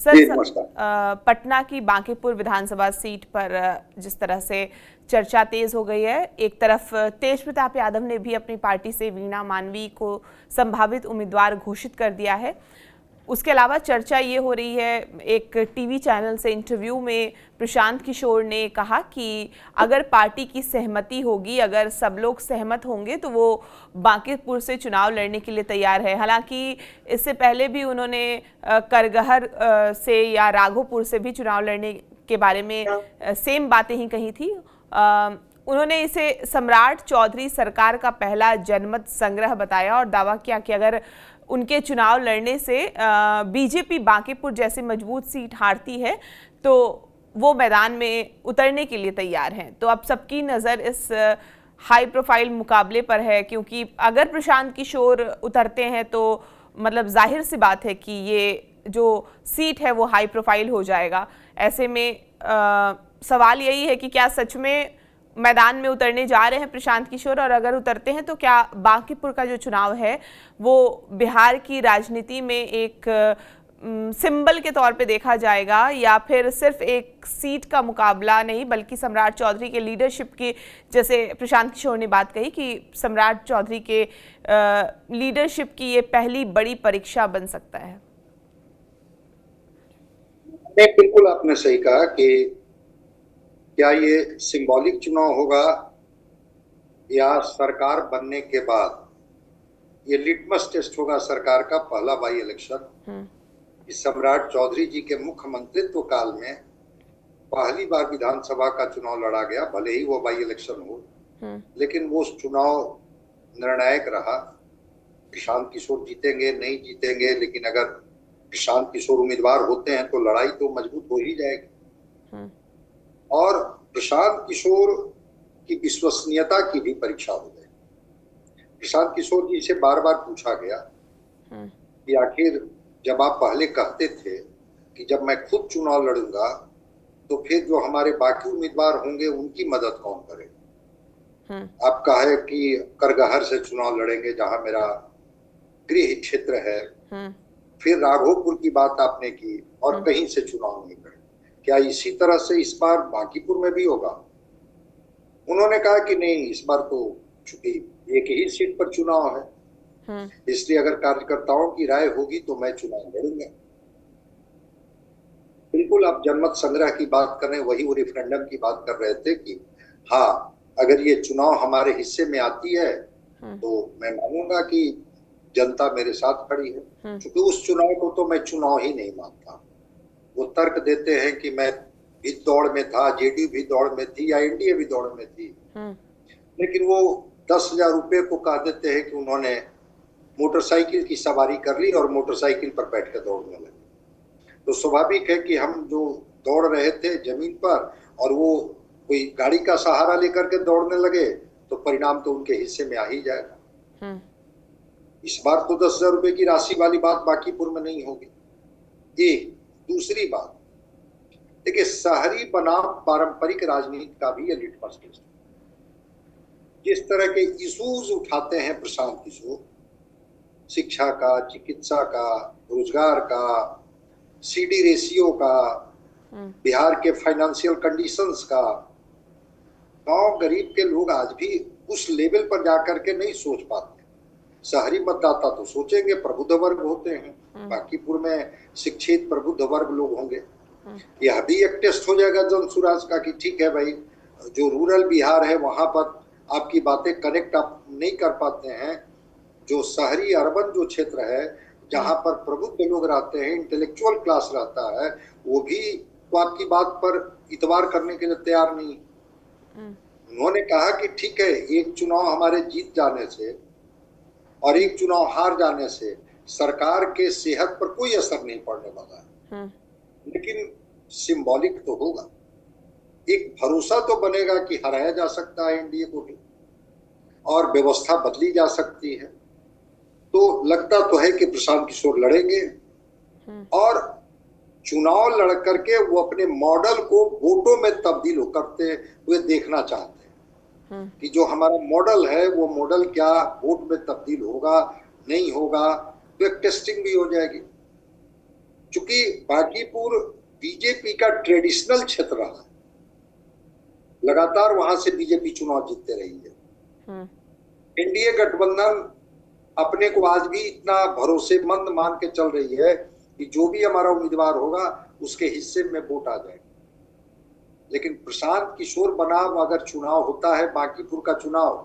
Sir, जी नमस्कार। पटना की बांकीपुर विधानसभा seat पर जिस तरह से चर्चा तेज हो गई है, एक तरफ तेज प्रताप यादव ने भी अपनी पार्टी से वीणा मानवी को संभावित उम्मीदवार घोषित कर दिया है। उसके अलावा चर्चा ये हो रही है, एक टीवी चैनल से इंटरव्यू में प्रशांत किशोर ने कहा कि अगर पार्टी की सहमति होगी, अगर सब लोग सहमत होंगे तो वो बांकीपुर से चुनाव लड़ने के लिए तैयार है। हालांकि इससे पहले भी उन्होंने करगहर से या राघोपुर से भी चुनाव लड़ने के बारे में सेम बातें ही कही थी। उन्होंने इसे सम्राट चौधरी सरकार का पहला जनमत संग्रह बताया और दावा किया कि अगर उनके चुनाव लड़ने से बीजेपी बांकीपुर जैसी मजबूत सीट हारती है तो वो मैदान में उतरने के लिए तैयार हैं। तो अब सबकी नज़र इस हाई प्रोफाइल मुकाबले पर है, क्योंकि अगर प्रशांत किशोर उतरते हैं तो मतलब जाहिर सी बात है कि ये जो सीट है वो हाई प्रोफाइल हो जाएगा। ऐसे में सवाल यही है कि क्या सच में मैदान में उतरने जा रहे हैं प्रशांत किशोर, और अगर उतरते हैं तो क्या बांकीपुर का जो चुनाव है वो बिहार की राजनीति में एक सिंबल के तौर पे देखा जाएगा, या फिर सिर्फ एक सीट का मुकाबला नहीं बल्कि सम्राट चौधरी के लीडरशिप की, जैसे प्रशांत किशोर ने बात कही कि सम्राट चौधरी के लीडरशिप की ये पहली बड़ी परीक्षा बन सकता है। नहीं, बिल्कुल आपने सही कहा कि क्या ये सिंबॉलिक चुनाव होगा या सरकार बनने के बाद ये लिटमस टेस्ट होगा सरकार का पहला बाई इलेक्शन। सम्राट चौधरी जी के मुख्यमंत्रित्व काल में पहली बार विधानसभा का चुनाव लड़ा गया, भले ही वो बाई इलेक्शन हो, लेकिन वो चुनाव निर्णायक रहा। प्रशांत किशोर जीतेंगे नहीं जीतेंगे, लेकिन अगर प्रशांत किशोर उम्मीदवार होते हैं तो लड़ाई तो मजबूत हो ही जाएगी। और प्रशांत किशोर की विश्वसनीयता की भी परीक्षा हो गई। प्रशांत किशोर जी से बार बार पूछा गया कि आखिर जब आप पहले कहते थे कि जब मैं खुद चुनाव लड़ूंगा तो फिर जो हमारे बाकी उम्मीदवार होंगे उनकी मदद कौन करेगा। आप कहे कि करगहर से चुनाव लड़ेंगे जहां मेरा गृह क्षेत्र है, फिर राघोपुर की बात आपने की और कहीं से चुनाव नहीं लड़े। क्या इसी तरह से इस बार बांकीपुर में भी होगा? उन्होंने कहा कि नहीं, इस बार तो चूंकि एक ही सीट पर चुनाव है, इसलिए अगर कार्यकर्ताओं की राय होगी तो मैं चुनाव लड़ूंगा। बिल्कुल आप जनमत संग्रह की बात कर रहे हैं, वही वो रेफरेंडम की बात कर रहे थे कि हाँ, अगर ये चुनाव हमारे हिस्से में आती है तो मैं मानूंगा कि जनता मेरे साथ खड़ी है। क्योंकि उस चुनाव को तो मैं चुनाव ही नहीं मानता। वो तर्क देते हैं कि मैं भी दौड़ में था, जेडीयू भी दौड़ में थी या एनडीए भी दौड़ में थी, लेकिन वो 10,000 रुपए को कह देते हैं कि उन्होंने मोटरसाइकिल की सवारी कर ली और मोटरसाइकिल पर बैठ कर दौड़ने लगे। तो स्वाभाविक है कि हम जो दौड़ रहे थे जमीन पर और वो कोई गाड़ी का सहारा लेकर के दौड़ने लगे तो परिणाम तो उनके हिस्से में आ ही जाएगा। इस बार तो 10,000 रुपए की राशि वाली बात बांकीपुर में नहीं होगी। एक दूसरी बात, देखिए, शहरी बनाम पारंपरिक राजनीति का भी ये लिटमस टेस्ट। जिस तरह के इश्यूज उठाते हैं प्रशांत किशोर, शिक्षा का, चिकित्सा का, रोजगार का, सीडी रेशियो का, बिहार के फाइनेंशियल कंडीशंस का, गांव गरीब के लोग आज भी उस लेवल पर जाकर के नहीं सोच पाते। शहरी मतदाता तो सोचेंगे, प्रबुद्ध वर्ग होते हैं, बांकीपुर में शिक्षित प्रबुद्ध वर्ग लोग होंगे। यह भी एक टेस्ट हो जाएगा जन सुराज का कि ठीक है भाई, जो रूरल बिहार है वहां पर आपकी बातें कनेक्ट आप नहीं कर पाते हैं, जो शहरी अर्बन जो क्षेत्र है जहां पर प्रबुद्ध लोग रहते हैं, इंटेलेक्चुअल क्लास रहता है, वो भी तो आपकी बात पर इतबार करने के लिए तैयार नहीं। उन्होंने कहा कि ठीक है, एक चुनाव हमारे जीत जाने से और एक चुनाव हार जाने से सरकार के सेहत पर कोई असर नहीं पड़ने वाला है, लेकिन सिंबॉलिक तो होगा। एक भरोसा तो बनेगा कि हराया जा सकता है एनडीए को भी और व्यवस्था बदली जा सकती है। तो लगता तो है कि प्रशांत किशोर लड़ेंगे और चुनाव लड़ करके वो अपने मॉडल को वोटों में तब्दील करते हुए देखना चाहते हैं कि जो हमारा मॉडल है वो मॉडल क्या वोट में तब्दील होगा नहीं होगा, तो एक टेस्टिंग भी हो जाएगी। चूंकि बांकीपुर बीजेपी का ट्रेडिशनल क्षेत्र रहा, लगातार वहां से बीजेपी चुनाव जीतते रही है। एनडीए गठबंधन अपने को आज भी इतना भरोसेमंद मान के चल रही है कि जो भी हमारा उम्मीदवार होगा उसके हिस्से में वोट आ जाए। लेकिन प्रशांत किशोर बनाम अगर चुनाव होता है, बांकीपुर का चुनाव,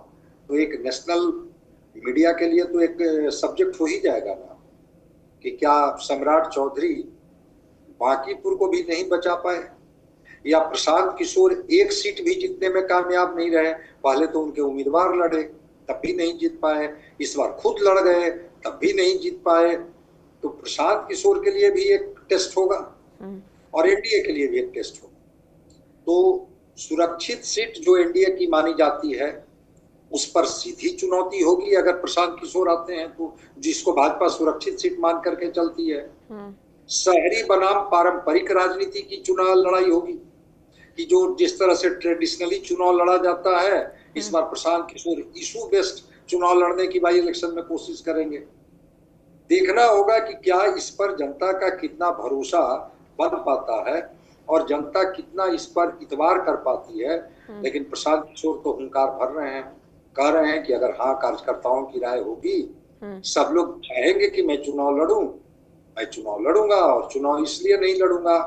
तो एक नेशनल मीडिया के लिए तो एक सब्जेक्ट हो ही जाएगा ना कि क्या सम्राट चौधरी बांकीपुर को भी नहीं बचा पाए, या प्रशांत किशोर एक सीट भी जीतने में कामयाब नहीं रहे। पहले तो उनके उम्मीदवार लड़े तब भी नहीं जीत पाए, इस बार खुद लड़ गए तब भी नहीं जीत पाए। तो प्रशांत किशोर के लिए भी एक टेस्ट होगा और एनडीए के लिए भी एक टेस्ट होगा। तो सुरक्षित सीट जो एनडीए की मानी जाती है उस पर सीधी चुनौती होगी अगर प्रशांत किशोर आते हैं तो, जिसको भाजपा सुरक्षित सीट मान करके चलती है। शहरी बनाम पारंपरिक राजनीति की चुनाव लड़ाई होगी कि जो जिस तरह से ट्रेडिशनली चुनाव लड़ा जाता है, इस बार प्रशांत किशोर इशू बेस्ड चुनाव लड़ने की बाई इलेक्शन में कोशिश करेंगे। देखना होगा कि क्या इस पर जनता का कितना भरोसा बन पाता है और जनता कितना इस पर इतबार कर पाती है। लेकिन प्रशांत किशोर तो हुंकार भर रहे हैं, कह रहे हैं कि अगर हाँ कार्यकर्ताओं की राय होगी, सब लोग चाहेंगे कि मैं चुनाव लड़ूं, मैं चुनाव लड़ूंगा। और चुनाव इसलिए नहीं लड़ूंगा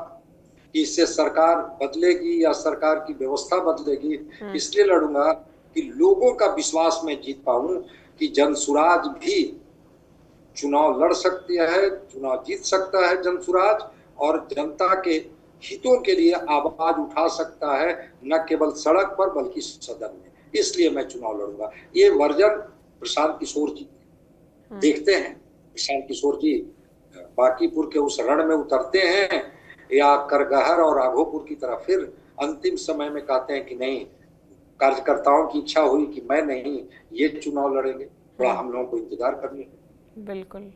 कि इससे सरकार बदलेगी या सरकार की व्यवस्था बदलेगी, इसलिए लड़ूंगा कि लोगों का विश्वास मैं जीत पाऊं कि जनसुराज भी चुनाव लड़ सकती है, चुनाव जीत सकता है जनसुराज, और जनता के हितों के लिए आवाज उठा सकता है, न केवल सड़क पर बल्कि सदन में। इसलिए मैं चुनाव लड़ूंगा। ये वर्जन प्रशांत किशोर जी, देखते हैं प्रशांत किशोर जी बांकीपुर के उस रण में उतरते हैं या करगहर और राघोपुर की तरफ फिर अंतिम समय में कहते हैं कि नहीं, कार्यकर्ताओं की इच्छा हुई कि मैं नहीं, ये चुनाव लड़ेंगे। थोड़ा हम लोगों को इंतजार करनी है। बिल्कुल।